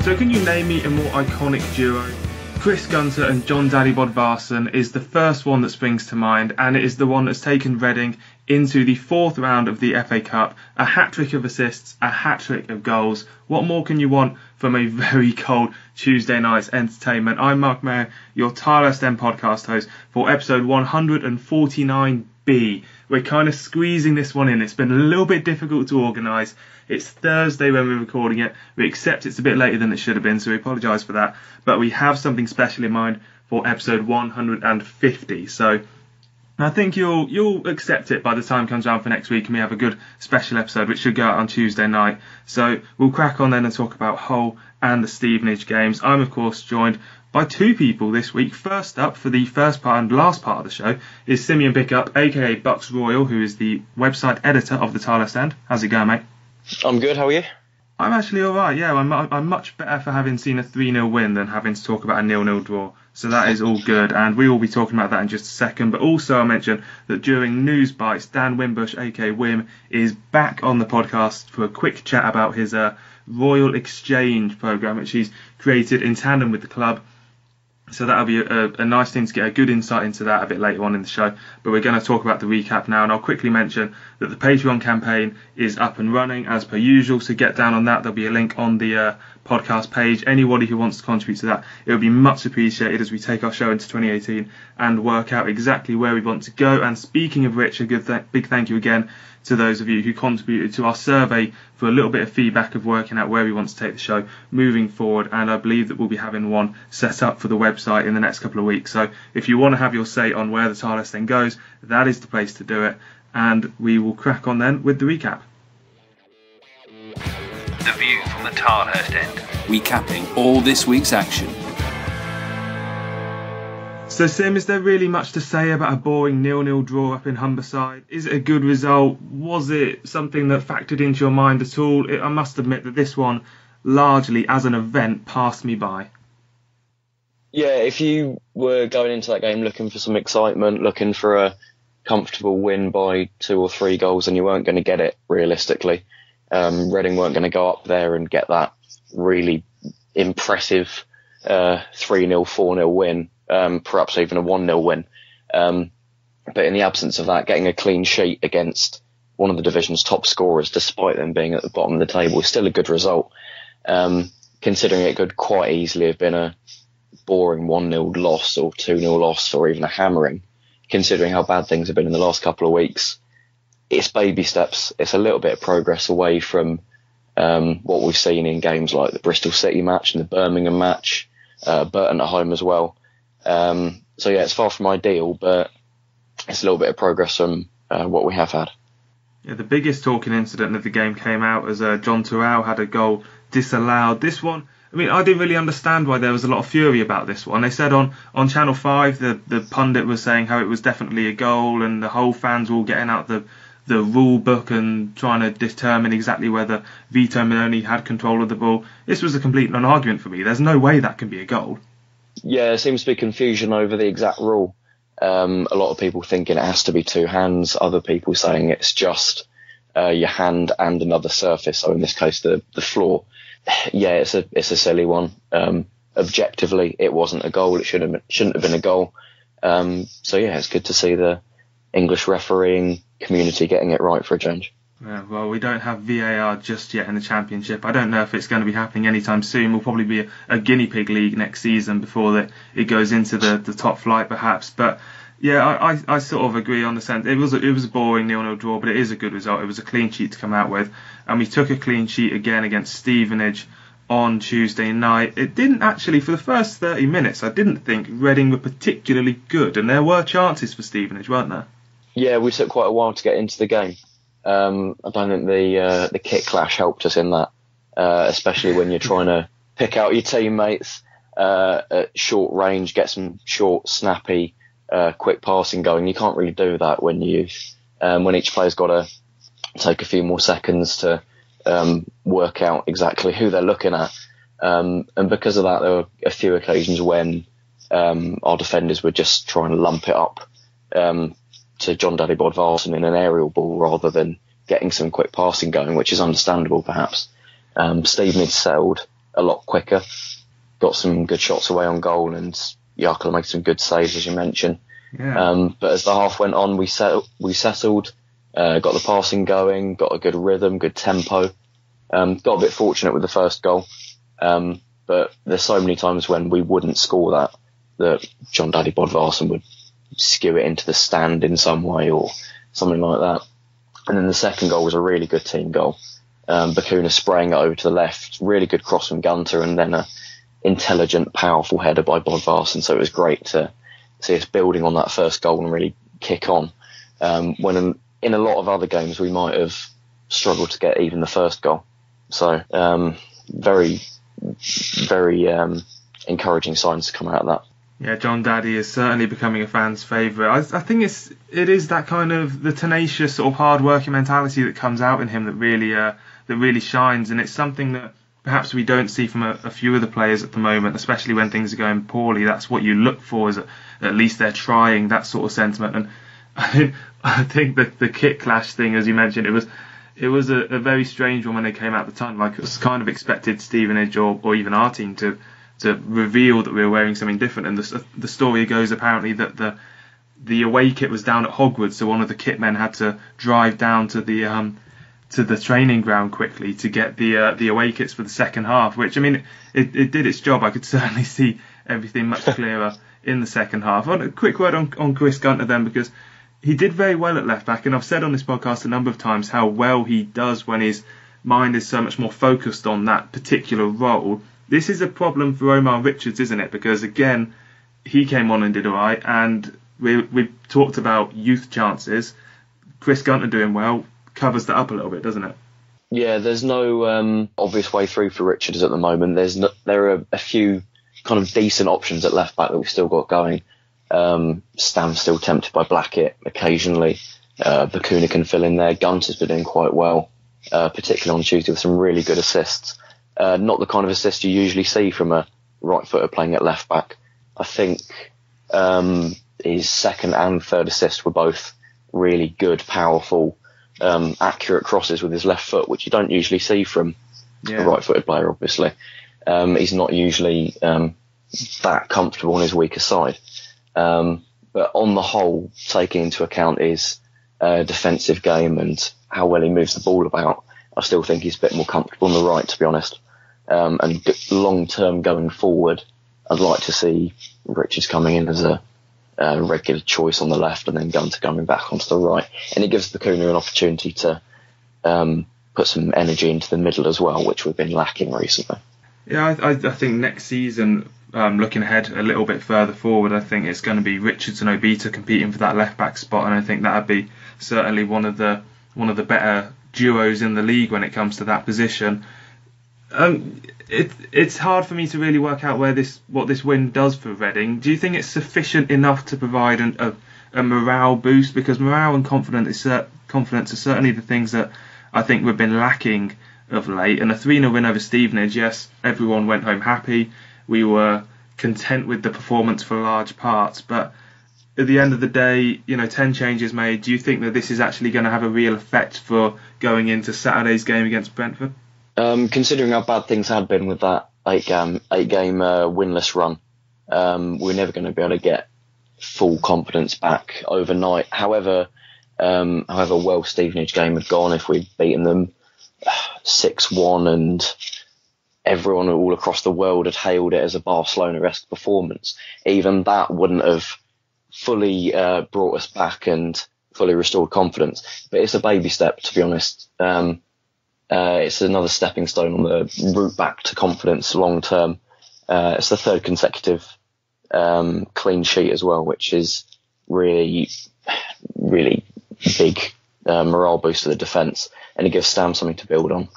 So can you name me a more iconic duo? Chris Gunter and John Daddy Bodvarsson is the first one that springs to mind, and it is the one that's taken Reading into the fourth round of the FA Cup. A hat-trick of assists, a hat-trick of goals. What more can you want from a very cold Tuesday night's entertainment? I'm Marc Mayer, your Tilehurst End podcast host for episode 149B. We're kind of squeezing this one in. It's been a little bit difficult to organise. It's Thursday when we're recording it. We accept it's a bit later than it should have been, so we apologise for that. But we have something special in mind for episode 150. So I think you'll accept it by the time it comes around for next week, and we have a good special episode which should go out on Tuesday night. So we'll crack on then and talk about Hull and the Stevenage games. I'm of course joined by two people this week. First up for the first part and last part of the show is Simeon Pickup, aka BucksRoyal, who is the website editor of the Tilehurst End. How's it going, mate? I'm good, how are you? I'm actually alright, yeah. I'm much better for having seen a 3-0 win than having to talk about a 0-0 draw. So that is all good, and we will be talking about that in just a second. But also I mentioned that during News Bites, Dan Wimbush, aka Wimb, is back on the podcast for a quick chat about his Royal Exchange programme, which he's created in tandem with the club. So that'll be a nice thing to get a good insight into that a bit later on in the show. But we're going to talk about the recap now, and I'll quickly mention that the Patreon campaign is up and running as per usual. So get down on that. There'll be a link on the podcast page. Anybody who wants to contribute to that, it would be much appreciated as we take our show into 2018 and work out exactly where we want to go. And speaking of which, a big thank you again to those of you who contributed to our survey for a little bit of feedback of working out where we want to take the show moving forward, and I believe that we'll be having one set up for the website in the next couple of weeks. So if you want to have your say on where the Tilehurst then goes, that is the place to do it, and we will crack on then with the recap. The view from the Tilehurst End, recapping all this week's action. So Sim, is there really much to say about a boring 0-0 draw up in Humberside? Is it a good result? Was it something that factored into your mind at all? I must admit that this one, largely as an event, passed me by. Yeah, if you were going into that game looking for some excitement, looking for a comfortable win by 2 or 3 goals, and you weren't going to get it realistically. Reading weren't going to go up there and get that really impressive 3-0, 4-0 win. Perhaps even a 1-0 win. But in the absence of that, getting a clean sheet against one of the division's top scorers, despite them being at the bottom of the table, is still a good result. Considering it could quite easily have been a boring 1-0 loss or 2-0 loss or even a hammering, considering how bad things have been in the last couple of weeks. It's baby steps. It's a little bit of progress away from what we've seen in games like the Bristol City match and the Birmingham match, Burton at home as well. So yeah, it's far from ideal, but it's a little bit of progress from what we have had. Yeah, the biggest talking incident of the game came out as John Terrell had a goal disallowed. This one, I mean, I didn't really understand why there was a lot of fury about this one. They said on Channel 5, the pundit was saying how it was definitely a goal, and the whole fans were all getting out the rule book and trying to determine exactly whether Vito Manoni had control of the ball. This was a complete non-argument for me. There's no way that can be a goal. Yeah, there seems to be confusion over the exact rule. A lot of people thinking it has to be 2 hands, other people saying it's just your hand and another surface, so in this case the floor. Yeah, it's a silly one. Objectively, it wasn't a goal. It shouldn't have been a goal. So yeah, it's good to see the English refereeing community getting it right for a change. Yeah, well, we don't have VAR just yet in the Championship. I don't know if it's going to be happening anytime soon. We'll probably be a guinea pig league next season before it goes into the top flight, perhaps. But yeah, I sort of agree on the sense. It was a boring 0-0 draw, but it is a good result. It was a clean sheet to come out with, and we took a clean sheet again against Stevenage on Tuesday night. It didn't actually, for the first 30 minutes, I didn't think Reading were particularly good, and there were chances for Stevenage, weren't there? Yeah, we took quite a while to get into the game. I don't think the kit clash helped us in that, especially when you're trying to pick out your teammates at short range, get some short, snappy, quick passing going. You can't really do that when each player's got to take a few more seconds to work out exactly who they're looking at. And because of that, there were a few occasions when our defenders were just trying to lump it up to John Daddy Bodvarsson in an aerial ball rather than getting some quick passing going, which is understandable perhaps. Stevenage settled a lot quicker. Got some good shots away on goal, and Jarkala made some good saves, as you mentioned. Yeah. But as the half went on, we settled, got the passing going, got a good rhythm, good tempo. Got a bit fortunate with the first goal, but there's so many times when we wouldn't score that John Daddy Bodvarsson would skew it into the stand in some way or something like that. And then the second goal was a really good team goal. Bakuna spraying it over to the left, really good cross from Gunter, and then a intelligent, powerful header by Bodvarsson. So it was great to see us building on that first goal and really kick on. When in a lot of other games we might have struggled to get even the first goal. So very, very encouraging signs to come out of that. Yeah, John Daddy is certainly becoming a fan's favourite. I think it is that kind of the tenacious sort of hard-working mentality that comes out in him that really shines, and it's something that perhaps we don't see from a few of the players at the moment, especially when things are going poorly. That's what you look for, is at least they're trying, that sort of sentiment. And I think that the kit clash thing, as you mentioned, it was a very strange one when they came out the tunnel. Like, it was kind of expected Stevenage or even our team to reveal that we were wearing something different. And the story goes apparently that the away kit was down at Hogwarts, so one of the kit men had to drive down to the training ground quickly to get the away kits for the second half. Which, I mean, it did its job. I could certainly see everything much clearer in the second half. A quick word on Chris Gunter then, because he did very well at left back, and I've said on this podcast a number of times how well he does when his mind is so much more focused on that particular role. This is a problem for Omar Richards, isn't it? Because, again, he came on and did all right, and we talked about youth chances. Chris Gunter doing well covers that up a little bit, doesn't it? Yeah, there's no obvious way through for Richards at the moment. There are a few kind of decent options at left back that we've still got going. Stam's still tempted by Blackett occasionally. Bakuna can fill in there. Gunter's been doing quite well, particularly on Tuesday with some really good assists. Not the kind of assist you usually see from a right footer playing at left back. I think his second and third assist were both really good, powerful, accurate crosses with his left foot, which you don't usually see from a right footed player, obviously. He's not usually that comfortable on his weaker side. But on the whole, taking into account his defensive game and how well he moves the ball about, I still think he's a bit more comfortable on the right, to be honest. And long term going forward, I'd like to see Richards coming in as a regular choice on the left and then Gunter coming back onto the right. And it gives Bakuna an opportunity to put some energy into the middle as well, which we've been lacking recently. Yeah, I think next season, looking ahead a little bit further forward, I think it's going to be Richards and Obita competing for that left back spot, and I think that would be certainly one of the better duos in the league when it comes to that position. It's hard for me to really work out what this win does for Reading. Do you think it's sufficient enough to provide a morale boost? Because morale and confidence are certainly the things that I think we've been lacking of late. And a 3-0 win over Stevenage, yes, everyone went home happy. We were content with the performance for large parts, but at the end of the day, 10 changes made. Do you think that this is actually going to have a real effect for going into Saturday's game against Brentford? Considering how bad things had been with that eight-game winless run, we're never going to be able to get full confidence back overnight. However well Stevenage game had gone, if we'd beaten them 6-1 and everyone all across the world had hailed it as a Barcelona-esque performance, even that wouldn't have fully brought us back and fully restored confidence. But it's a baby step, to be honest. It's another stepping stone on the route back to confidence long term. It's the third consecutive clean sheet as well, which is really, really big morale boost to the defence, and it gives Stam something to build on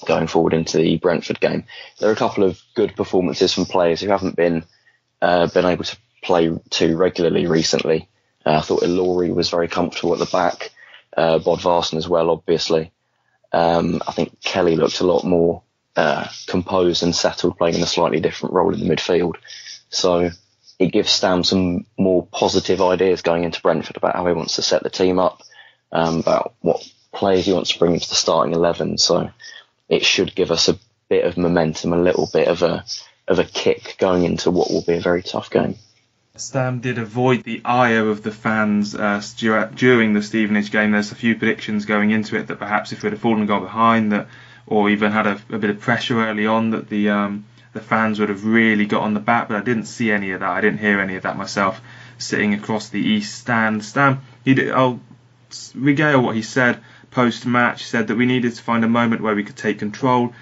going forward into the Brentford game. There are a couple of good performances from players who haven't been able to play too regularly recently. I thought Ilori was very comfortable at the back, Bodvarsson as well, obviously. I think Kelly looked a lot more composed and settled, playing in a slightly different role in the midfield. So it gives Stam some more positive ideas going into Brentford about how he wants to set the team up, about what players he wants to bring into the starting 11. So it should give us a bit of momentum, a little bit of a kick going into what will be a very tough game. Stam did avoid the ire of the fans during the Stevenage game. There's a few predictions going into it that perhaps if we'd have fallen and got behind, that, or even had a bit of pressure early on, that the fans would have really got on the back. But I didn't see any of that. I didn't hear any of that myself, sitting across the east stand. Stam, I'll regale what he said post-match. Said that we needed to find a moment where we could take control.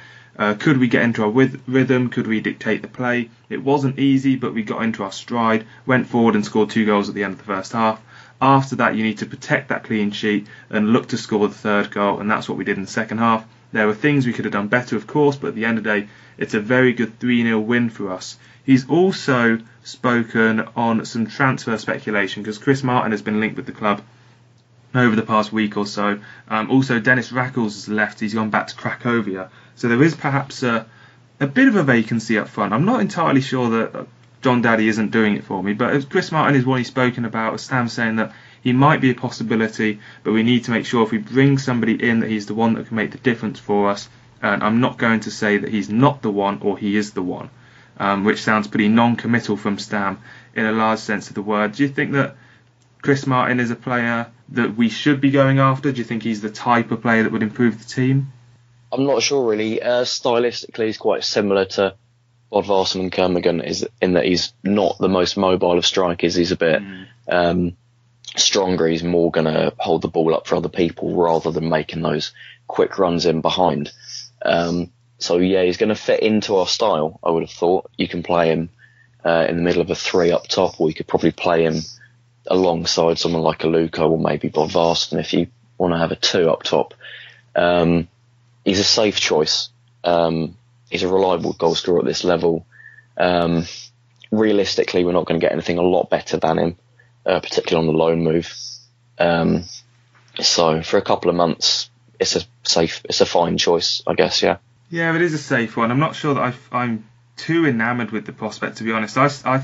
Could we get into our rhythm? Could we dictate the play? It wasn't easy, but we got into our stride, went forward and scored 2 goals at the end of the first half. After that, you need to protect that clean sheet and look to score the 3rd goal, and that's what we did in the second half. There were things we could have done better, of course, but at the end of the day, it's a very good 3-0 win for us. He's also spoken on some transfer speculation, because Chris Martin has been linked with the club over the past week or so. Also, Dennis Rackles has left. He's gone back to Cracovia. So there is perhaps a bit of a vacancy up front. I'm not entirely sure that John Daddy isn't doing it for me, but Chris Martin is one he's spoken about. Stam saying that he might be a possibility, but we need to make sure if we bring somebody in that he's the one that can make the difference for us. And I'm not going to say that he's not the one or he is the one, which sounds pretty non-committal from Stam in a large sense of the word. Do you think that Chris Martin is a player that we should be going after? Do you think he's the type of player that would improve the team? I'm not sure really. Stylistically, he's quite similar to Bodvarsson and Kermigan, in that he's not the most mobile of strikers. He's a bit stronger. He's more going to hold the ball up for other people rather than making those quick runs in behind. So yeah, he's going to fit into our style, I would have thought. You can play him in the middle of a 3 up top, or you could probably play him alongside someone like a Luca or maybe Bodvarsson if you want to have a 2 up top. He's a safe choice. He's a reliable goal scorer at this level. Realistically, we're not going to get anything a lot better than him, particularly on the loan move. So for a couple of months, it's a fine choice, I guess. Yeah. Yeah, it is a safe one. I'm not sure that I'm too enamoured with the prospect, to be honest. I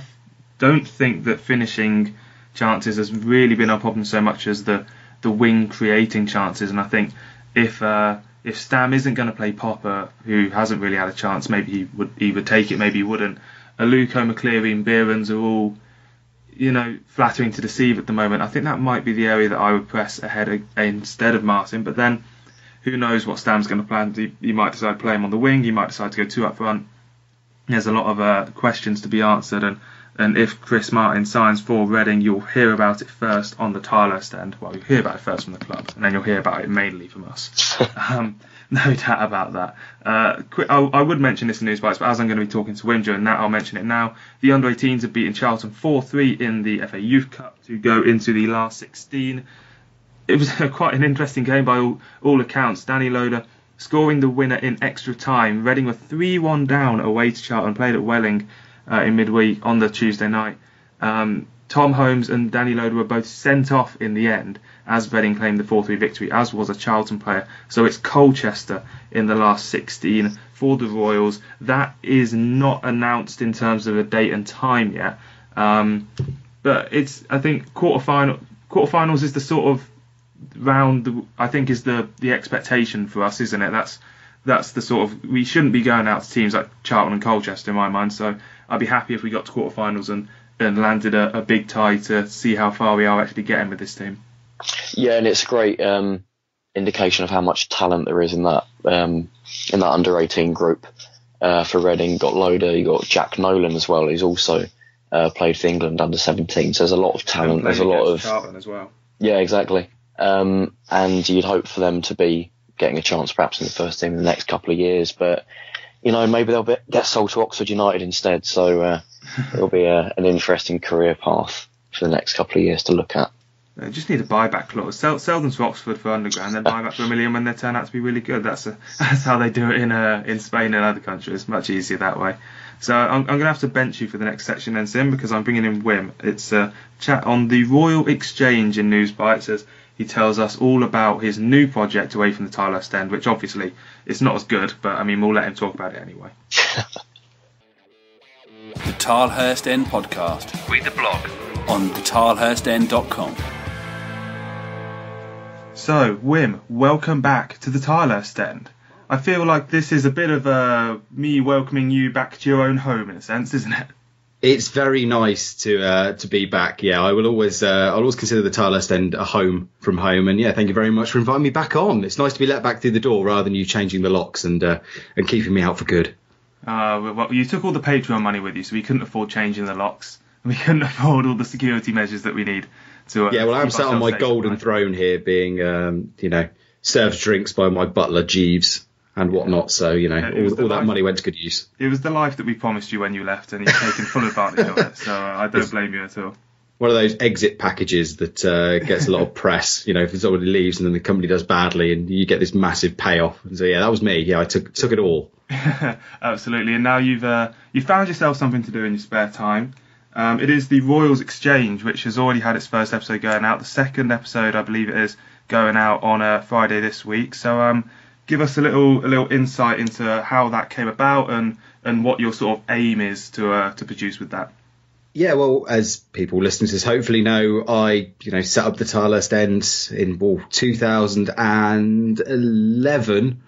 don't think that finishing chances has really been our problem so much as the wing creating chances, and I think if Stam isn't going to play Popper, who hasn't really had a chance, maybe he would either take it, maybe he wouldn't. Aluko, McCleary and Behrens are all, flattering to deceive at the moment. I think that might be the area that I would press ahead instead of Martin, but then who knows what Stam's going to plan. He might decide to play him on the wing, he might decide to go 2 up front. There's a lot of questions to be answered, and if Chris Martin signs for Reading, you'll hear about it first on the Tilehurst End. Well, you'll hear about it first from the club, and then you'll hear about it mainly from us. No doubt about that. I would mention this in News Bites, but as I'm going to be talking to Wimb during that, I'll mention it now. The under-18s have beaten Charlton 4-3 in the FA Youth Cup to go into the last 16. It was quite an interesting game by all accounts. Danny Loader scoring the winner in extra time. Reading were 3-1 down away to Charlton, played at Welling in midweek on the Tuesday night. Tom Holmes and Danny Loader were both sent off in the end as Reading claimed the 4-3 victory, as was a Charlton player. So it's Colchester in the last 16 for the Royals. That is not announced in terms of a date and time yet. But I think quarterfinals is the sort of round I think is the expectation for us, isn't it? That's the sort of, we shouldn't be going out to teams like Charlton and Colchester in my mind. So I'd be happy if we got to quarterfinals and landed a big tie to see how far we are actually getting with this team. Yeah, and it's a great indication of how much talent there is in that under-18 group for Reading. Got Loader, you got Jack Nolan as well. He's also played for England under-17. So there's a lot of talent. There's a lot of Charlton as well. Yeah, exactly. And you'd hope for them to be getting a chance perhaps in the first team in the next couple of years, but maybe they'll get sold to Oxford United instead. So it'll be an interesting career path for the next couple of years to look at. They just need a buyback clause. Sell them to Oxford for underground, then buy back for $1 million when they turn out to be really good. That's how they do it in Spain and other countries. Much easier that way. So I'm going to have to bench you for the next section then, Sim, because I'm bringing in Wimb. It's a chat on the Royal Exchange in News Bites as he tells us all about his new project away from the Tilehurst End, which obviously is not as good, but I mean we'll let him talk about it anyway. The Tilehurst End podcast. Read the blog on thetilehurstend.com. So, Wim, welcome back to the Tilehurst End. I feel like this is a bit of me welcoming you back to your own home in a sense, isn't it? It's very nice to be back. Yeah, I'll always consider the Tilehurst End a home from home. And yeah, thank you very much for inviting me back on. It's nice to be let back through the door rather than you changing the locks and keeping me out for good. Well, you took all the Patreon money with you, so we couldn't afford changing the locks. We couldn't afford all the security measures that we need to. Yeah, well, I'm sat on my golden throne here, being served drinks by my butler Jeeves and whatnot. So all that money went to good use. It was the life that we promised you when you left, and you've taken full advantage of it. So I don't blame you at all. One of those exit packages that gets a lot of press. If somebody leaves and then the company does badly, and you get this massive payoff. And so yeah, that was me. Yeah, I took it all. Absolutely. And now you've found yourself something to do in your spare time. It is the Royals Exchange, which has already had its first episode going out. The second episode, I believe it is, going out on Friday this week. So give us a little insight into how that came about and what your sort of aim is to produce with that. Yeah, well, as people listening to this hopefully know, I set up the Tilehurst End in 2011.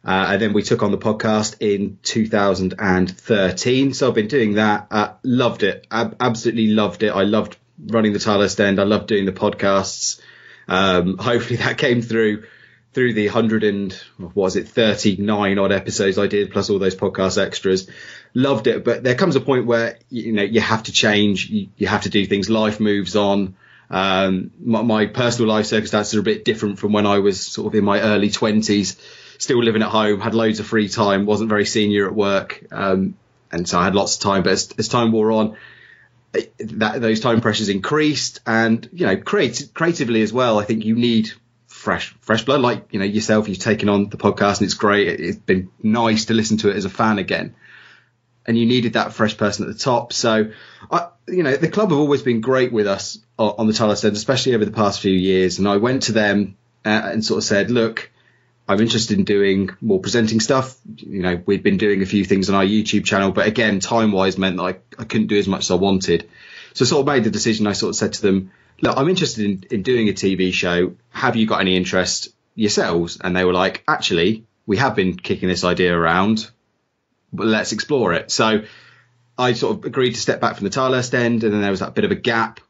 And then we took on the podcast in 2013. So I've been doing that. Loved it. Absolutely loved it. I loved running the Tilehurst End. I loved doing the podcasts. Hopefully that came through the 39 odd episodes I did, plus all those podcast extras. Loved it. But there comes a point where, you have to change. You have to do things. Life moves on. My personal life circumstances are a bit different from when I was sort of in my early 20s. Still living at home, had loads of free time, wasn't very senior at work, and so I had lots of time. But as time wore on, those time pressures increased, and creatively as well. I think you need fresh blood, like yourself. You've taken on the podcast, and it's great. It's been nice to listen to it as a fan again, and you needed that fresh person at the top. So, the club have always been great with us on the Tilehurst End, especially over the past few years. And I went to them and sort of said, look, I'm interested in doing more presenting stuff. We'd been doing a few things on our YouTube channel, but again, time-wise meant that I couldn't do as much as I wanted. So I sort of made the decision. I sort of said to them, look, I'm interested in doing a TV show. Have you got any interest yourselves? And they were like, actually, we have been kicking this idea around, but let's explore it. So I sort of agreed to step back from the Tilehurst End, and then there was that bit of a gap.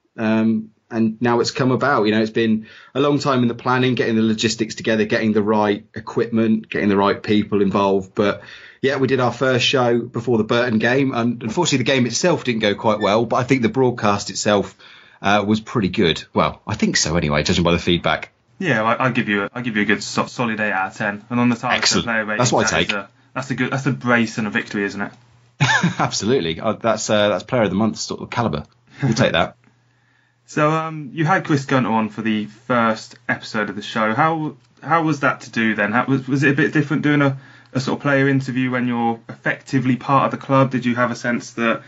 And now it's come about. It's been a long time in the planning, getting the logistics together, getting the right equipment, getting the right people involved. But yeah, we did our first show before the Burton game. And unfortunately, the game itself didn't go quite well. But I think the broadcast itself was pretty good. Well, I think so anyway, judging by the feedback. Yeah, I'll give you a good solid 8 out of 10. And on the Tilehurst player rating, that's what I take. That's a brace and a victory, isn't it? Absolutely. That's player of the month sort of caliber. We'll take that. So you had Chris Gunter on for the first episode of the show. How was that to do then? Was it a bit different doing a sort of player interview when you're effectively part of the club? Did you have a sense that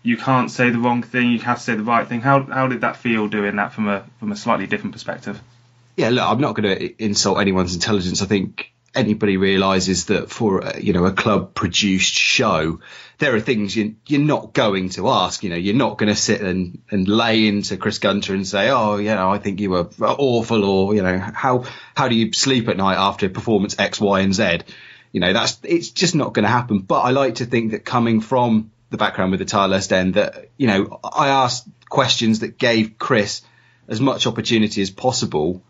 you can't say the wrong thing, you have to say the right thing? How did that feel doing that from a slightly different perspective? Yeah, look, I'm not going to insult anyone's intelligence. I think anybody realises that for a club produced show, there are things you're not going to ask. You're not going to sit and lay into Chris Gunter and say, I think you were awful, or how do you sleep at night after performance X, Y, and Z? It's just not going to happen. But I like to think that coming from the background with the Tilehurst End, that I asked questions that gave Chris as much opportunity as possible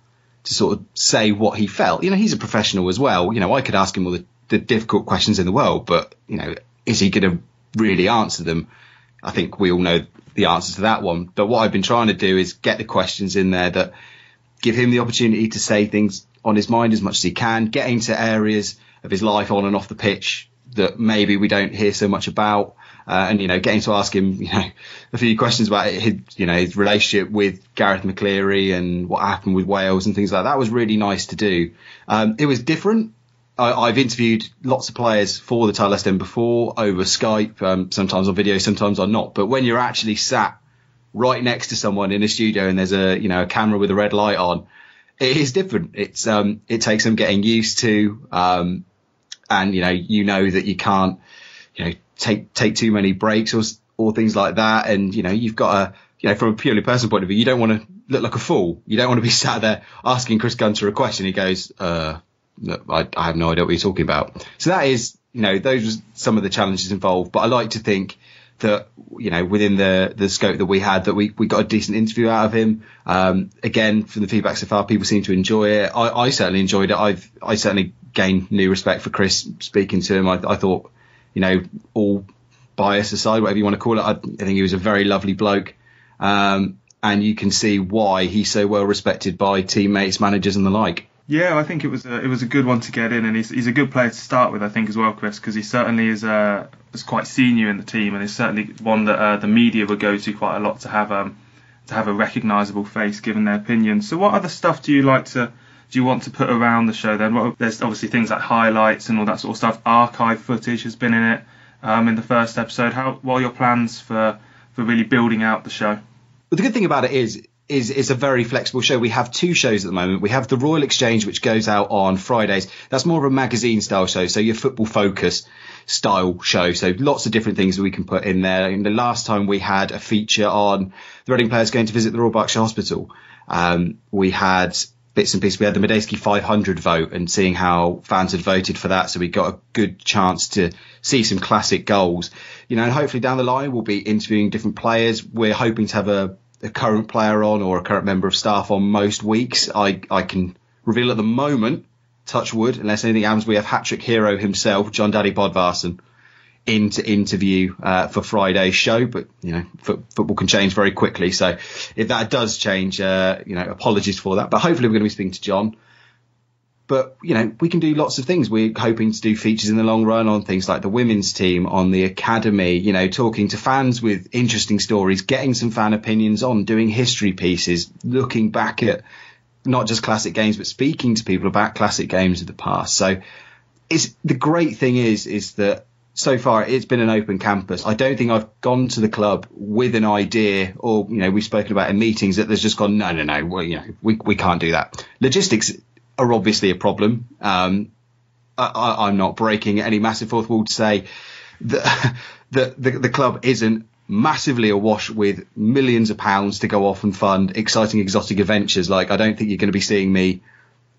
to sort of say what he felt. He's a professional as well. I could ask him all the difficult questions in the world, but is he going to really answer them? I think we all know the answer to that one. But what I've been trying to do is get the questions in there that give him the opportunity to say things on his mind as much as he can, get into areas of his life on and off the pitch that maybe we don't hear so much about. And getting to ask him, a few questions about his relationship with Gareth McCleary and what happened with Wales and things like that. That was really nice to do. It was different. I've interviewed lots of players for the Tilehurst End before over Skype, sometimes on video, sometimes on not. But when you're actually sat right next to someone in a studio and there's a camera with a red light on, it is different. It takes some getting used to, and that you can't take too many breaks or things like that. And you've got from a purely personal point of view, you don't want to look like a fool. You don't want to be sat there asking Chris Gunter a question. He goes, I have no idea what you're talking about. So that is, those are some of the challenges involved. But I like to think that, within the scope that we had, that we got a decent interview out of him. Again, from the feedback so far, people seem to enjoy it. I certainly enjoyed it. I certainly gained new respect for Chris speaking to him. I thought, all bias aside, whatever you want to call it, I think he was a very lovely bloke. And you can see why he's so well respected by teammates, managers and the like. Yeah, I think it was a good one to get in, and he's a good player to start with, I think, as well, Chris, because he certainly is quite senior in the team, and is certainly one that the media would go to quite a lot to have a recognisable face, given their opinion. So, what other stuff do you want to put around the show then? Well, there's obviously things like highlights and all that sort of stuff. Archive footage has been in it in the first episode. What are your plans for really building out the show? But the good thing about it is it's a very flexible show. We have 2 shows at the moment. We have the Royal Exchange, which goes out on Fridays. That's more of a magazine style show, so your football focus style show. So lots of different things that we can put in there. And the last time we had a feature on the Reading players going to visit the Royal Berkshire Hospital. We had bits and pieces. We had the Medeski 500 vote and seeing how fans had voted for that. So we got a good chance to see some classic goals. And hopefully down the line we'll be interviewing different players. We're hoping to have a current player on or a current member of staff on most weeks. I can reveal at the moment, touch wood, unless anything happens, we have hat-trick hero himself, John Daddy Bodvarsson, in to interview for Friday's show. But, football can change very quickly. So if that does change, apologies for that. But hopefully we're going to be speaking to John. But, we can do lots of things. We're hoping to do features in the long run on things like the women's team, on the academy, talking to fans with interesting stories, getting some fan opinions on, doing history pieces, looking back at not just classic games, but speaking to people about classic games of the past. So the great thing is that so far it's been an open campus. I don't think I've gone to the club with an idea or, we've spoken about in meetings that there's just gone, no, well, we can't do that. Logistics are obviously a problem. I'm not breaking any massive fourth wall to say that the club isn't massively awash with millions of pounds to go off and fund exciting exotic adventures. Like, I don't think you're going to be seeing me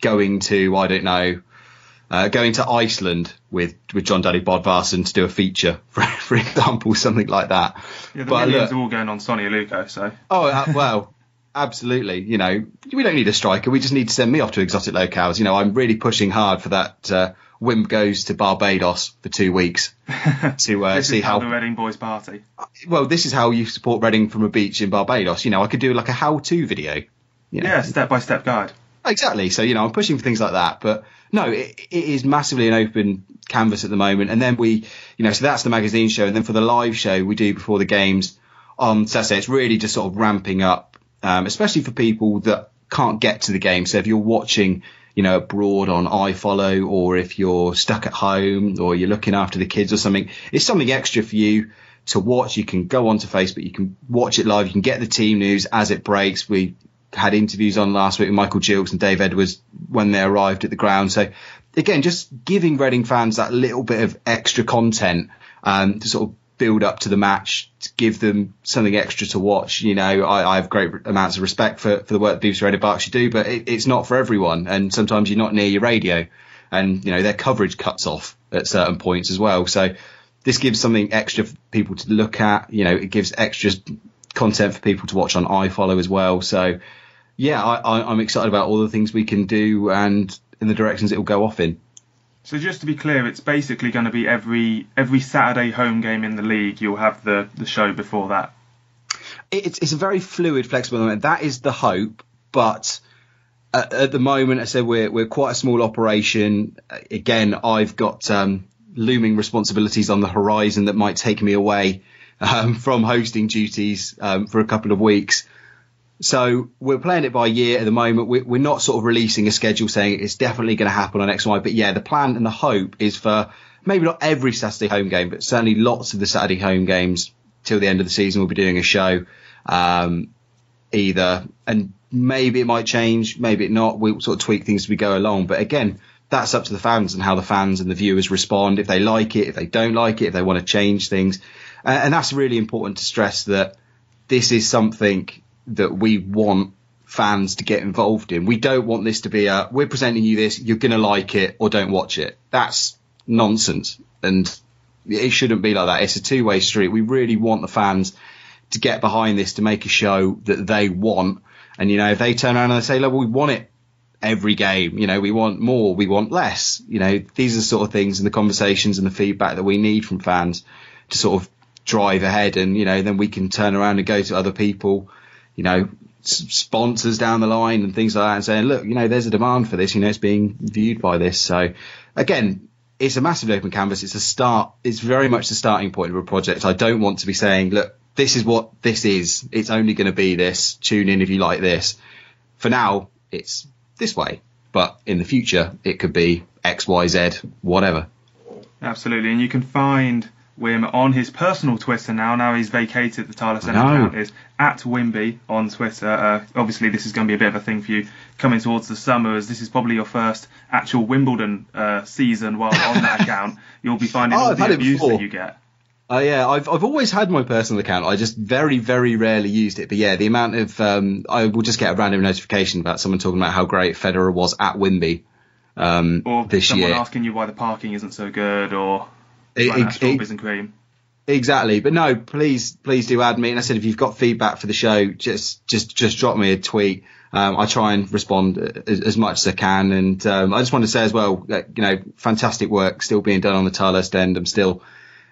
going to, going to Iceland with John Daddy Bodvarsson to do a feature, for example, something like that. Yeah, the millions are all going on Sonny Aluko, so. Well, absolutely. We don't need a striker. We just need to send me off to exotic locales. I'm really pushing hard for that Wimb goes to Barbados for 2 weeks to see how the Reading boys party. Well, this is how you support Reading from a beach in Barbados. I could do like a how-to video. Yeah, step-by-step guide. Exactly. So, I'm pushing for things like that. But no, it is massively an open canvas at the moment. And then we, so that's the magazine show. And then for the live show we do before the games on Saturday, it's really just sort of ramping up, especially for people that can't get to the game. So if you're watching, abroad on iFollow, or if you're stuck at home or you're looking after the kids or something, it's something extra for you to watch. You can go onto Facebook, you can watch it live, you can get the team news as it breaks. We had interviews on last week with Michael Gilks and Dave Edwards when they arrived at the ground. So again, just giving Reading fans that little bit of extra content to sort of build up to the match, to give them something extra to watch. I have great amounts of respect for the work that BBC Radio Berkshire do, but it's not for everyone. And sometimes you're not near your radio and, their coverage cuts off at certain points as well. So this gives something extra for people to look at. It gives extra content for people to watch on iFollow as well. So yeah, I'm excited about all the things we can do and in the directions it will go off in. So just to be clear, it's basically going to be every Saturday home game in the league, you'll have the show before that. It's a very fluid, flexible moment. That is the hope, but at the moment, I said we're quite a small operation. Again, I've got looming responsibilities on the horizon that might take me away from hosting duties for a couple of weeks. So we're playing it by year at the moment. We're not sort of releasing a schedule saying it's definitely going to happen on X, Y. But yeah, the plan and the hope is for maybe not every Saturday home game, but certainly lots of the Saturday home games till the end of the season. We'll be doing a show either. And maybe it might change, maybe it not. We'll sort of tweak things as we go along. But again, that's up to the fans and how the fans and the viewers respond. If they like it, if they don't like it, if they want to change things. And that's really important to stress, that this is something that we want fans to get involved in. We don't want this to be we're presenting you this, you're going to like it or don't watch it. That's nonsense. And it shouldn't be like that. It's a two-way street. We really want the fans to get behind this, to make a show that they want. And, if they turn around and they say, look, we want it every game, we want more, we want less. These are the sort of things and the conversations and the feedback that we need from fans to sort of drive ahead. And, then we can turn around and go to other people, sponsors down the line and things like that and saying, look, there's a demand for this, it's being viewed by this. So again, it's a massive open canvas. It's a start. It's very much the starting point of a project. I don't want to be saying, look, this is what this is. It's only going to be this. Tune in if you like this. For now, it's this way. But in the future, it could be X, Y, Z, whatever. Absolutely. And you can find Wimb on his personal Twitter now. Now he's vacated the Tilehurst End account. Is at Wimby on Twitter. Obviously, this is going to be a bit of a thing for you coming towards the summer, as this is probably your first actual Wimbledon season while on that account. You'll be finding all the abuse that you get. Yeah, I've always had my personal account. I just very, very rarely used it. But yeah, the amount of I will just get a random notification about someone talking about how great Federer was at Wimby or this someone year, asking you why the parking isn't so good, or strawberries and cream. Exactly. But no, please do add me. And I said, if you've got feedback for the show, just drop me a tweet. I try and respond as much as I can. And I just want to say as well, that, fantastic work still being done on the Tilehurst End. I'm still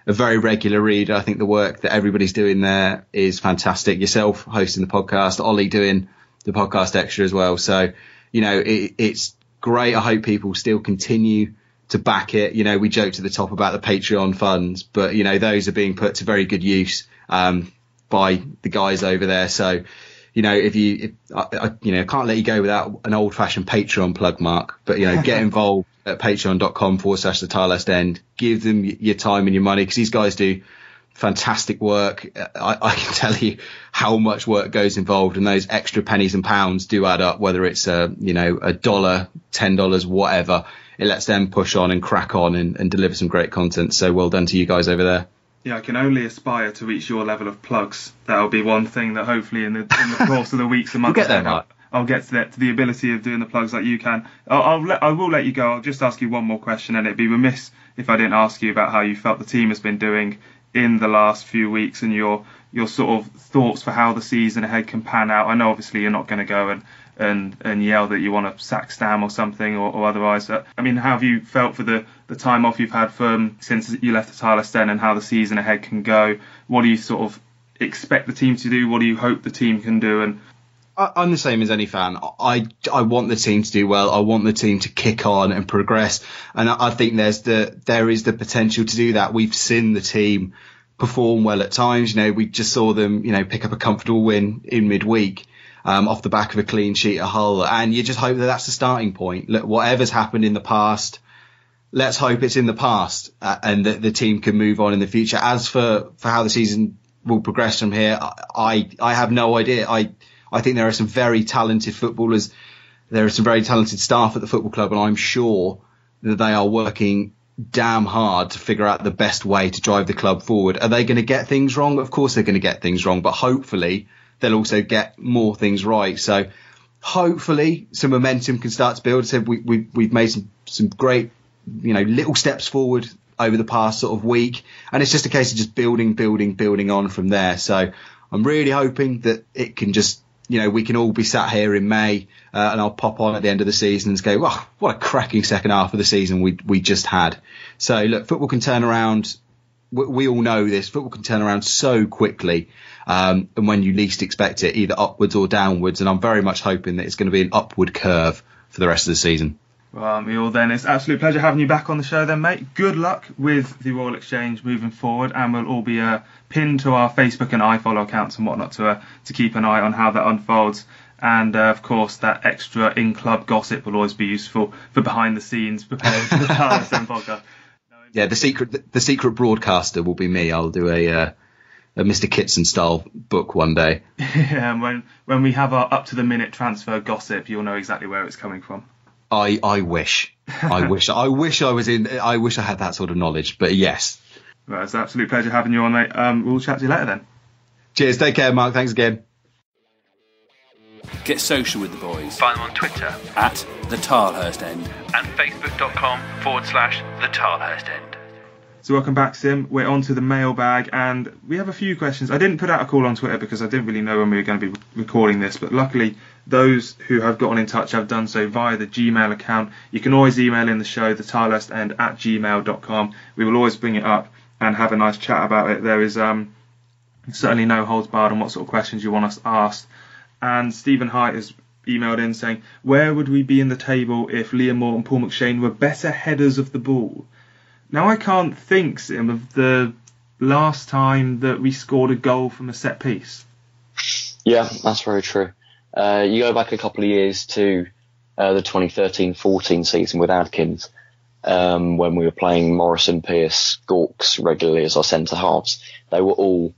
a very regular reader. I think the work that everybody's doing there is fantastic. Yourself hosting the podcast, Ollie doing the podcast extra as well. So, it's great. I hope people still continue to back it. We joked at the top about the Patreon funds, but those are being put to very good use by the guys over there. So I can't let you go without an old fashioned Patreon plug, Mark, but get involved at patreon.com/the Tilehurst End. Give them your time and your money, because these guys do fantastic work. I can tell you how much work goes involved, and those extra pennies and pounds do add up, whether it's $1, $10, whatever. It lets them push on and crack on and deliver some great content. So well done to you guys over there. Yeah, I can only aspire to reach your level of plugs. That'll be one thing that hopefully in the course of the weeks and months we'll get there, Mark. I'll get to the ability of doing the plugs like you can. I will let you go. I'll just ask you one more question, and it'd be remiss if I didn't ask you about how you felt the team has been doing in the last few weeks, and your sort of thoughts for how the season ahead can pan out. I know obviously you're not going to go and yell that you want to sack Stam or something or otherwise. I mean, how have you felt for the time off you've had since you left the Tilehurst End, and how the season ahead can go? What do you sort of expect the team to do? What do you hope the team can do? And I'm the same as any fan. I want the team to do well. I want the team to kick on and progress. And I think there is the potential to do that. We've seen the team perform well at times. We just saw them, pick up a comfortable win in midweek off the back of a clean sheet at Hull. And you just hope that that's the starting point. Look, whatever's happened in the past, let's hope it's in the past and that the team can move on in the future. As for how the season will progress from here, I have no idea. I think there are some very talented footballers. There are some very talented staff at the football club, and I'm sure that they are working damn hard to figure out the best way to drive the club forward. Are they going to get things wrong? Of course they're going to get things wrong, but hopefully they'll also get more things right. So hopefully some momentum can start to build. So we've made some great, little steps forward over the past sort of week, and it's just a case of just building on from there. So I'm really hoping that it can just, we can all be sat here in May and I'll pop on at the end of the season and go, wow, what a cracking second half of the season we just had. So look, football can turn around. We all know this. Football can turn around so quickly, and when you least expect it, either upwards or downwards. And I'm very much hoping that it's going to be an upward curve for the rest of the season. Well, Mule, then it's an absolute pleasure having you back on the show then, mate. Good luck with the Royal Exchange moving forward, and we'll all be pinned to our Facebook and iFollow accounts and whatnot to keep an eye on how that unfolds. And, of course, that extra in-club gossip will always be useful for behind the scenes preparing for the Tilehurst End podcast. Yeah, the secret broadcaster will be me. I'll do a Mr. Kitson style book one day. Yeah, and when we have our up-to-the-minute transfer gossip, you'll know exactly where it's coming from. I wish I had that sort of knowledge, but yes. Well, it's an absolute pleasure having you on, mate. We'll chat to you later then. Cheers. Take care, Mark. Thanks again. Get social with the boys. Find them on Twitter at the Tilehurst End and facebook.com/the Tilehurst End. So welcome back, Sim. We're on to the mailbag, and we have a few questions. I didn't put out a call on Twitter because I didn't really know when we were going to be recording this, but luckily those who have gotten in touch have done so via the Gmail account. You can always email in the show, thetilehurstend@gmail.com. We will always bring it up and have a nice chat about it. There is certainly no holds barred on what sort of questions you want us asked. And Stephen Height has emailed in saying, where would we be in the table if Liam Moore and Paul McShane were better headers of the ball? Now, I can't think, Sim, of the last time that we scored a goal from a set piece. Yeah, that's very true. You go back a couple of years to the 2013-14 season with Adkins, when we were playing Morrison, Pearce, Gawkes regularly as our centre halves. They were all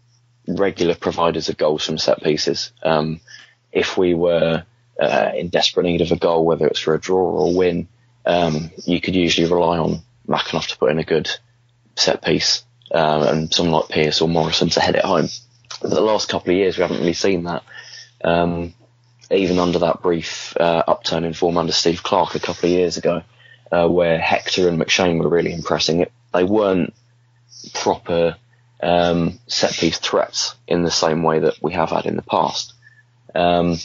regular providers of goals from set pieces. If we were in desperate need of a goal, whether it's for a draw or a win, you could usually rely on McAnuff to put in a good set piece, and someone like Pearce or Morrison to head it home. But the last couple of years, we haven't really seen that. Even under that brief upturn in form under Steve Clarke a couple of years ago, where Hector and McShane were really impressing, they weren't proper set piece threats in the same way that we have had in the past. And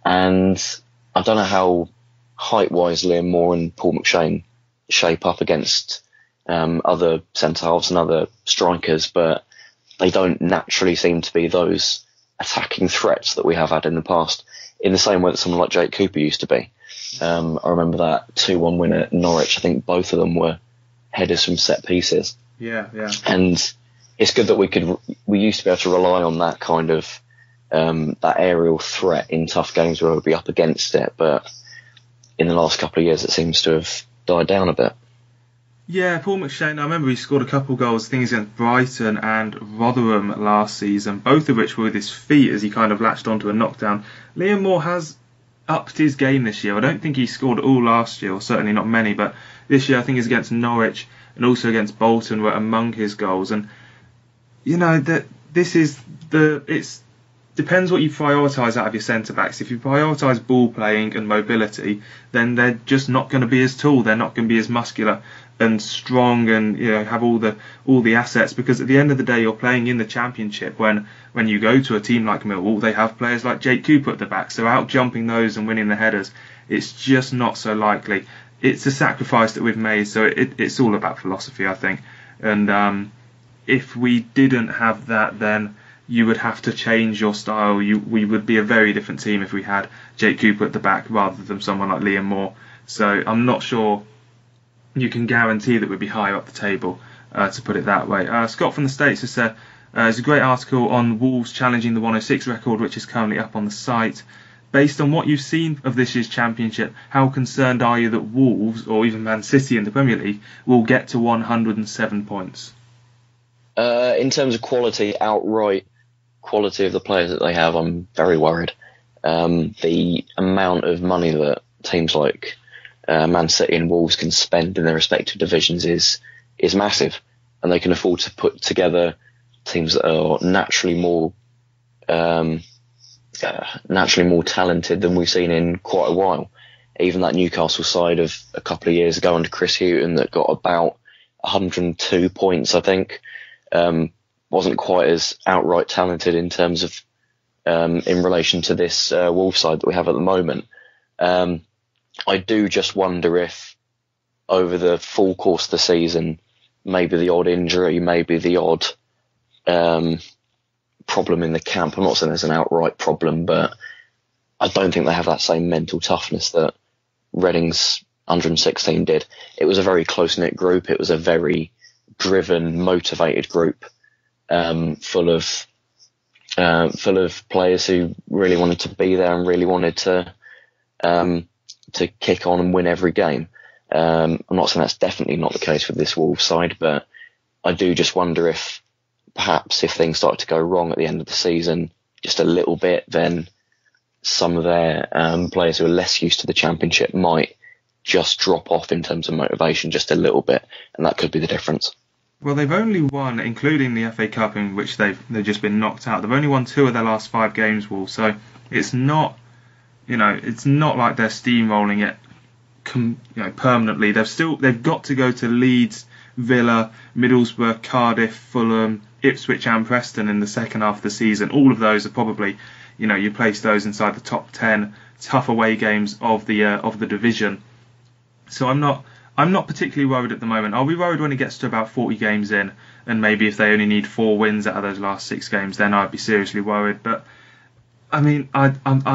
I don't know how height-wise Liam Moore and Paul McShane shape up against other centre-halves and other strikers, but they don't naturally seem to be those attacking threats that we have had in the past, in the same way that someone like Jake Cooper used to be. I remember that 2-1 win at Norwich. I think both of them were headers from set pieces. Yeah. And it's good that we used to be able to rely on that kind of that aerial threat in tough games where we'd be up against it, but in the last couple of years it seems to have died down a bit. Yeah, Paul McShane, I remember he scored a couple of goals, things against Brighton and Rotherham last season, both of which were with his feet as he kind of latched onto a knockdown. Liam Moore has upped his game this year. I don't think he scored all last year, or certainly not many, but this year I think he's against Norwich and also against Bolton were among his goals. And, you know, depends what you prioritise out of your centre-backs. If you prioritise ball playing and mobility, then they're just not going to be as tall. They're not going to be as muscular and strong and, you know, have all the assets, because at the end of the day you're playing in the Championship. When you go to a team like Millwall, they have players like Jake Cooper at the back, so out jumping those and winning the headers, it's just not so likely. It's a sacrifice that we've made, so it's all about philosophy, I think. And if we didn't have that, then you would have to change your style. We would be a very different team if we had Jake Cooper at the back rather than someone like Liam Moore. So I'm not sure you can guarantee that we'd be higher up the table, to put it that way. Scott from the States has said, there's a great article on Wolves challenging the 106 record, which is currently up on the site. Based on what you've seen of this year's Championship, how concerned are you that Wolves, or even Man City in the Premier League, will get to 107 points? In terms of quality, outright quality of the players that they have, I'm very worried. The amount of money that teams like Man City and Wolves can spend in their respective divisions is massive, and they can afford to put together teams that are naturally more talented than we've seen in quite a while. Even that Newcastle side of a couple of years ago under Chris Hughton that got about 102 points, I think, wasn't quite as outright talented in terms of in relation to this Wolves side that we have at the moment. I do just wonder if over the full course of the season, maybe the odd injury, maybe the odd problem in the camp. I'm not saying there's an outright problem, but I don't think they have that same mental toughness that Reading's 116 did. It was a very close-knit group. It was a very driven, motivated group, full of players who really wanted to be there and really wanted to kick on and win every game. I'm not saying that's definitely not the case with this Wolves side, but I do just wonder if perhaps if things start to go wrong at the end of the season just a little bit, then some of their players who are less used to the Championship might just drop off in terms of motivation just a little bit, and that could be the difference. Well, they've only won, including the FA Cup in which they've just been knocked out, they've only won 2 of their last 5 games, Wolves, so it's not it's not like they're steamrolling it permanently. They've got to go to Leeds, Villa, Middlesbrough, Cardiff, Fulham, Ipswich and Preston in the second half of the season. All of those are probably, you place those inside the top 10 tough away games of the division. So I'm not particularly worried at the moment. I'll be worried when it gets to about 40 games in, and maybe if they only need 4 wins out of those last 6 games, then I'd be seriously worried. But I mean, I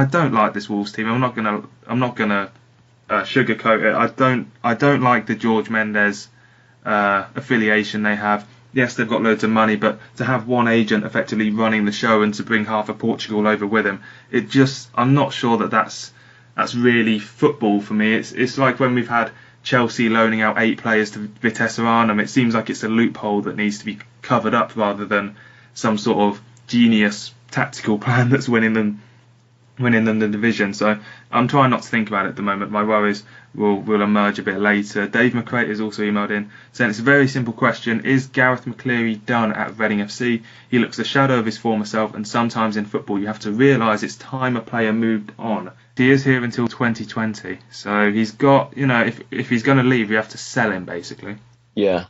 don't like this Wolves team. I'm not gonna sugarcoat it. I don't like the George Mendes affiliation they have. Yes, they've got loads of money, but to have one agent effectively running the show and to bring half of Portugal over with him, I'm not sure that's really football for me. It's like when we've had Chelsea loaning out 8 players to Vitesse Arnhem. It seems like it's a loophole that needs to be covered up rather than some sort of genius tactical plan that's winning them the division. So I'm trying not to think about it at the moment. My worries will emerge a bit later. Dave McCrate has also emailed in saying it's a very simple question. Is Gareth McCleary done at Reading FC? He looks a shadow of his former self, and sometimes in football you have to realise it's time a player moved on. He is here until 2020, so he's got, if he's going to leave, we have to sell him basically. Yeah.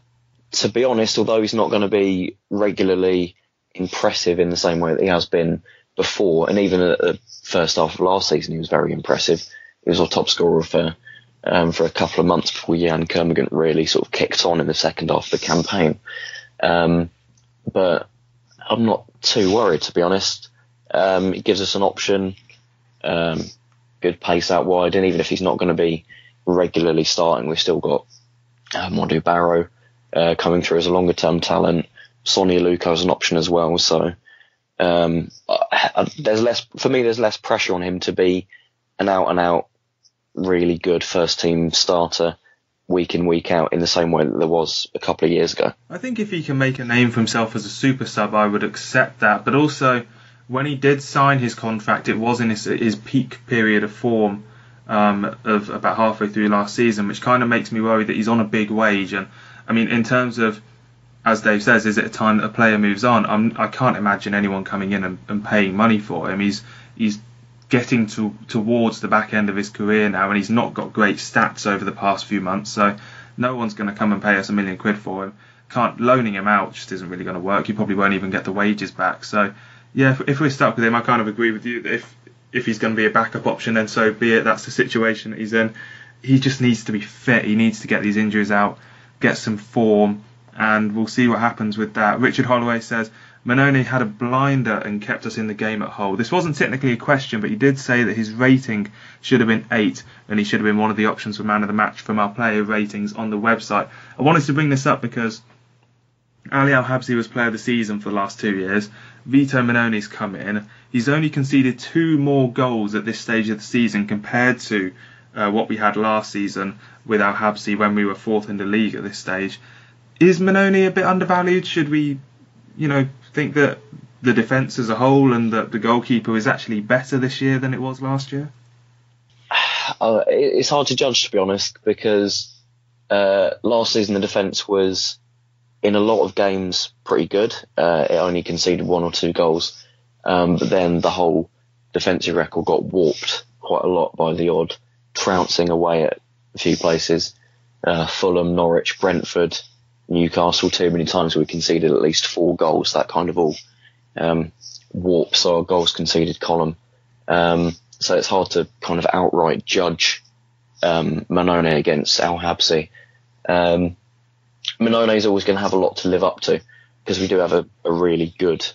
To be honest, although he's not going to be regularly impressive in the same way that he has been before, and even at the first half of last season he was very impressive. He was our top scorer for a couple of months before Jan Kermorgant really sort of kicked on in the second half of the campaign. But I'm not too worried, to be honest. It gives us an option, good pace out wide, and even if he's not going to be regularly starting, we've still got Modu Barrow coming through as a longer term talent. Sonia Luko as an option as well. So there's less pressure on him to be an out and out really good first team starter week in, week out in the same way that there was a couple of years ago. I think if he can make a name for himself as a super sub, I would accept that. But also, when he did sign his contract, it was in his peak period of form of about halfway through last season, which kind of makes me worry that he's on a big wage. And I mean, in terms of, as Dave says, is it a time that a player moves on? I can't imagine anyone coming in and paying money for him. He's getting towards the back end of his career now, and he's not got great stats over the past few months, so no one's going to come and pay us £1 million for him. Loaning him out just isn't really going to work. You probably won't even get the wages back. So yeah, if we're stuck with him, I kind of agree with you that if he's going to be a backup option, then so be it. That's the situation that he's in. He just needs to be fit. He needs to get these injuries out, get some form, and we'll see what happens with that. Richard Holloway says, Manone had a blinder and kept us in the game at Hull. This wasn't technically a question, but he did say that his rating should have been 8, and he should have been one of the options for man of the match from our player ratings on the website. I wanted to bring this up because Ali Al-Habsi was player of the season for the last 2 years. Vito Manone's come in. He's only conceded 2 more goals at this stage of the season compared to what we had last season with Al-Habsi when we were 4th in the league at this stage. Is Manone a bit undervalued? Should we, think that the defence as a whole and that the goalkeeper is actually better this year than it was last year? It's hard to judge, to be honest, because last season the defence was, in a lot of games, pretty good. It only conceded 1 or 2 goals, but then the whole defensive record got warped quite a lot by the odd trouncing away at a few places. Fulham, Norwich, Brentford, Newcastle, too many times we conceded at least 4 goals. That kind of all warps our goals conceded column. So it's hard to kind of outright judge Manone against Al-Habsi. Manone is always going to have a lot to live up to because we do have a really good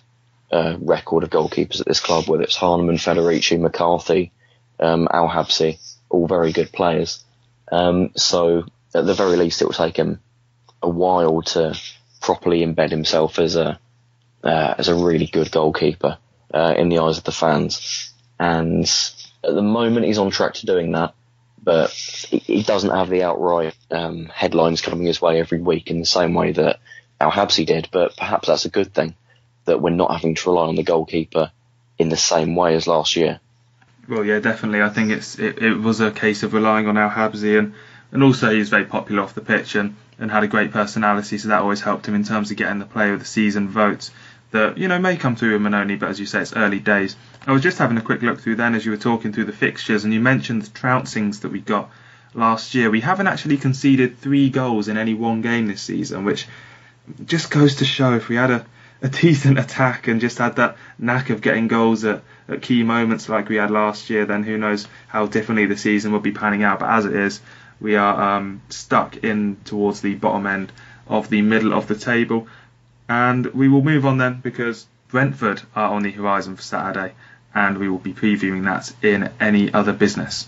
record of goalkeepers at this club, whether it's Harneman, Federici, McCarthy, Al-Habsi, all very good players. So at the very least it will take him a while to properly embed himself as a really good goalkeeper in the eyes of the fans. And at the moment he's on track to doing that, but he doesn't have the outright headlines coming his way every week in the same way that Al-Habsi did. But perhaps that's a good thing, that we're not having to rely on the goalkeeper in the same way as last year. Well, yeah, definitely. I think it was a case of relying on Al-Habsi, and also he's very popular off the pitch and had a great personality, so that always helped him in terms of getting the player of the season votes. that, may come through with Mannone, but as you say, it's early days. I was just having a quick look through then as you were talking through the fixtures, and you mentioned the trouncings that we got last year. We haven't actually conceded 3 goals in any one game this season, which just goes to show if we had a decent attack and just had that knack of getting goals at key moments like we had last year, then who knows how differently the season will be panning out. But as it is, we are stuck in towards the bottom end of the middle of the table. And we will move on then, because Brentford are on the horizon for Saturday, and we will be previewing that in Any Other Business.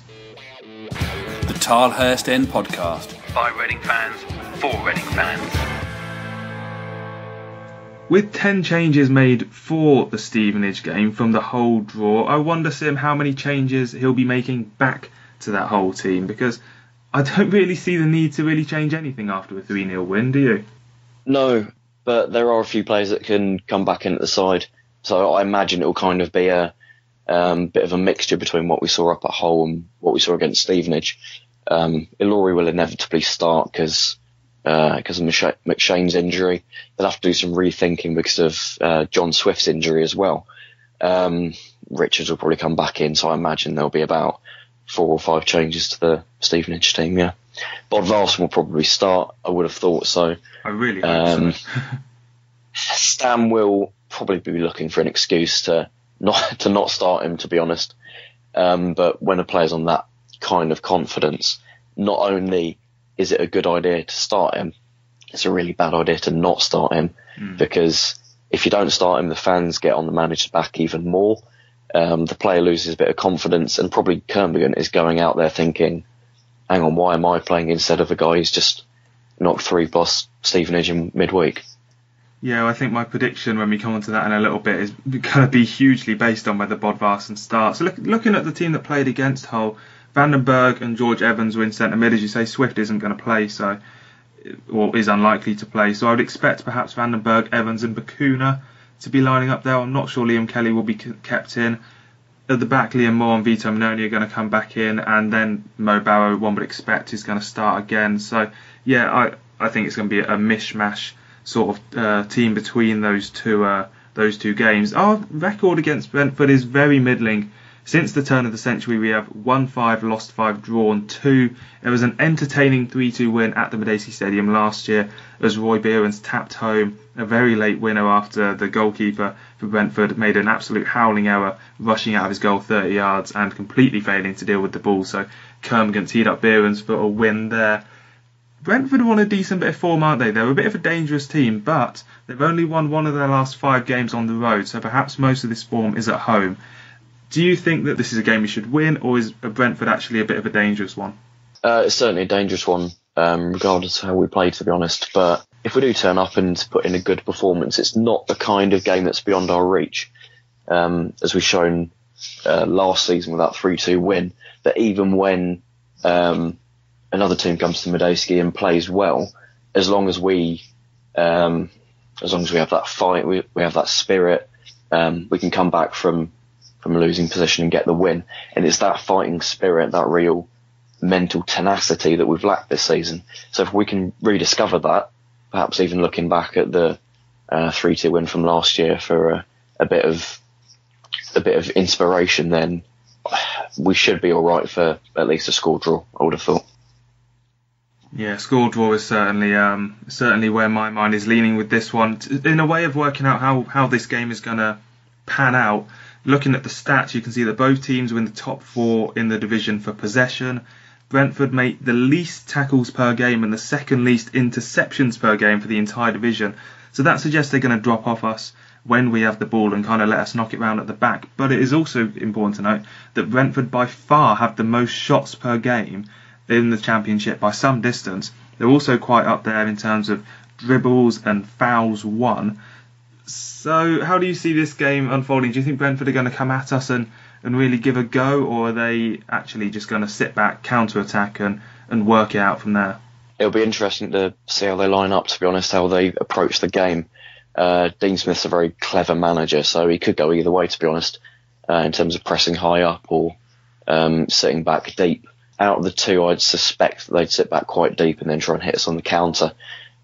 The Tilehurst End podcast. By Reading fans, for Reading fans. With 10 changes made for the Stevenage game from the whole draw, I wonder, Sim, how many changes he'll be making back to that whole team, because I don't really see the need to really change anything after a 3-0 win, do you? No, but there are a few players that can come back in at the side. So I imagine it will kind of be a bit of a mixture between what we saw up at Hull and what we saw against Stevenage. Ilori will inevitably start because of McShane's injury. They'll have to do some rethinking because of John Swift's injury as well. Richards will probably come back in, so I imagine there'll be about 4 or 5 changes to the Stevenage team, yeah. Bodvarsson will probably start, I would have thought so. I really hope so. Stam will probably be looking for an excuse to not start him, to be honest. But when a player's on that kind of confidence, not only is it a good idea to start him, it's a really bad idea to not start him, because if you don't start him, the fans get on the manager's back even more. The player loses a bit of confidence, and probably Kermorgant is going out there thinking, hang on, why am I playing instead of a guy who's just knocked 3+ Stevenage in midweek? Yeah, I think my prediction when we come on to that in a little bit is going to be hugely based on whether Bodvarsson starts. So looking at the team that played against Hull, Vandenberg and George Evans were in centre mid. As you say, Swift isn't going to play, or is unlikely to play. So I would expect perhaps Vandenberg, Evans and Bakuna to be lining up there. I'm not sure Liam Kelly will be kept in. At the back, Liam Moore and Vito Mannone are going to come back in, and then Mo Barrow, one would expect, is going to start again. So yeah, I think it's going to be a mishmash sort of team between those two games. Our record against Brentford is very middling. Since the turn of the century, we have won 5, lost 5, drawn 2. It was an entertaining 3-2 win at the Madacey Stadium last year as Roy Behrens tapped home a very late winner after the goalkeeper for Brentford made an absolute howling error, rushing out of his goal 30 yards and completely failing to deal with the ball. So Kermorgant teed up Behrens for a win there. Brentford won a decent bit of form, aren't they? They're a bit of a dangerous team, but they've only won one of their last 5 games on the road, so perhaps most of this form is at home. Do you think that this is a game we should win, or is Brentford actually a bit of a dangerous one? It's certainly a dangerous one, regardless of how we play, to be honest. But if we do turn up and put in a good performance, it's not the kind of game that's beyond our reach. As we've shown last season with that 3-2 win, that even when another team comes to Madejski and plays well, as long as we have that fight, we have that spirit, we can come back from a losing position and get the win. And it's that fighting spirit, that real mental tenacity that we've lacked this season. So if we can rediscover that, perhaps even looking back at the 3-2 win from last year for a bit of inspiration, then we should be all right for at least a score draw, I would have thought. Yeah, score draw is certainly where my mind is leaning with this one. In a way of working out how this game is going to pan out, looking at the stats, you can see that both teams were in the top 4 in the division for possession. Brentford made the least tackles per game and the second least interceptions per game for the entire division. So that suggests they're going to drop off us when we have the ball and kind of let us knock it round at the back. But it is also important to note that Brentford by far have the most shots per game in the Championship by some distance. They're also quite up there in terms of dribbles and fouls won. So how do you see this game unfolding? Do you think Brentford are going to come at us and really give a go, or are they actually just going to sit back, counter-attack and work it out from there? It'll be interesting to see how they line up, to be honest, how they approach the game. Dean Smith's a very clever manager, so he could go either way, to be honest, in terms of pressing high up or sitting back deep. Out of the two, I'd suspect that they'd sit back quite deep and then try and hit us on the counter.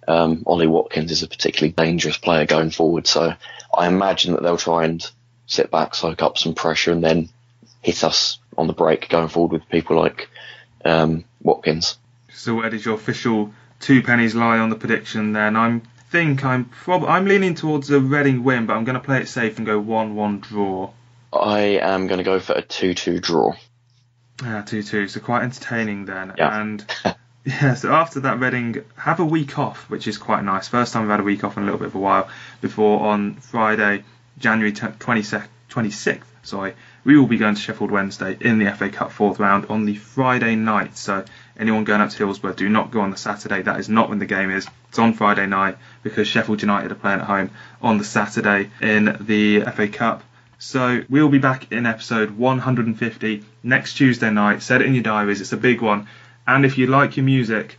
Ollie Watkins is a particularly dangerous player going forward, so I imagine that they'll try and sit back, soak up some pressure, and then hit us on the break going forward with people like Watkins. So where does your official two pennies lie on the prediction then? I'm leaning towards a Reading win, but I'm going to play it safe and go 1-1 draw. I am going to go for a 2-2 draw. 2-2, so quite entertaining then. Yeah. And yeah, so after that, Reading have a week off, which is quite nice. First time we've had a week off in a little bit of a while. Before on Friday, January 26th, we will be going to Sheffield Wednesday in the FA Cup fourth round on the Friday night. So anyone going up to Hillsborough, do not go on the Saturday. That is not when the game is. It's on Friday night because Sheffield United are playing at home on the Saturday in the FA Cup. So we'll be back in episode 150 next Tuesday night. Set it in your diaries. It's a big one. And if you like your music,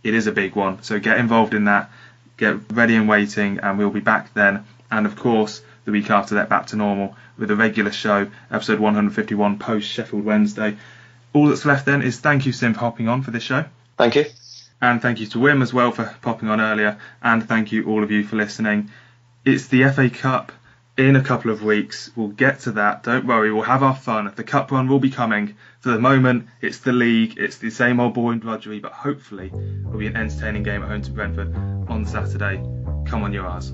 it is a big one. So get involved in that. Get ready and waiting, and we'll be back then. And of course, the week after that, back to normal with a regular show, episode 151 post Sheffield Wednesday. All that's left then is thank you, Sim, for hopping on for this show. Thank you. And thank you to Wimb as well for popping on earlier. And thank you all of you for listening. It's the FA Cup in a couple of weeks. We'll get to that. Don't worry, we'll have our fun. The cup run will be coming. For the moment, it's the league. It's the same old boring drudgery, but hopefully it'll be an entertaining game at home to Brentford on Saturday. Come on, your arse.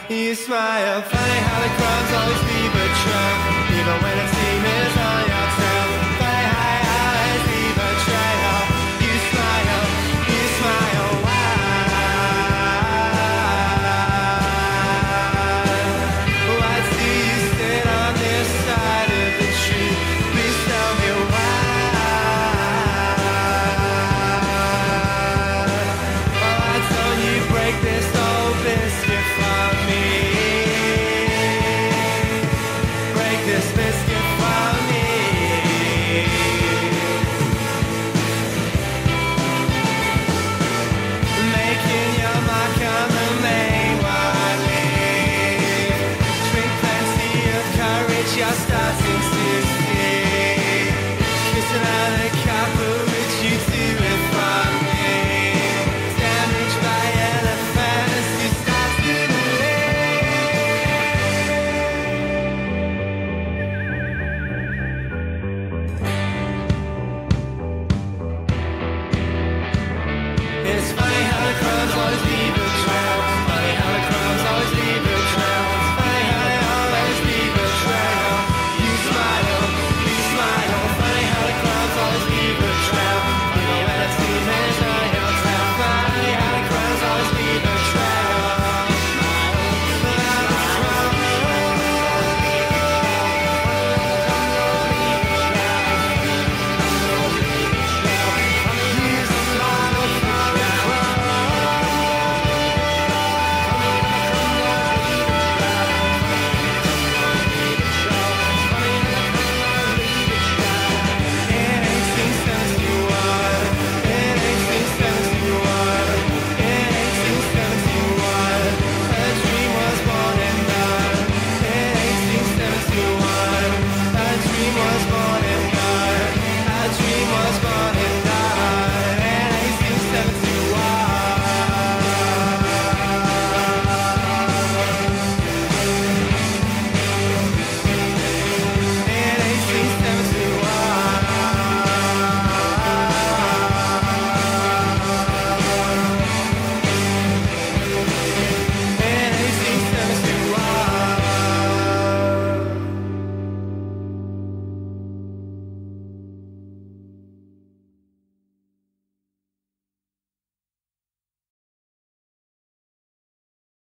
You smile, funny how the crumbs always leave a trail, even when it seems it's on your tail. Funny how you always leave a trail. You smile, why? Why do you sit on this side of the tree? Please tell me why. Why don't you break this old biscuit for me? This biscuit for me. Making your mark on the main one leaf. Drink plenty of courage, you're starting to see. Kissing out a couple, would you do it for me? Damaged by elephants, you start to believe. It's funny how the crumbs always leave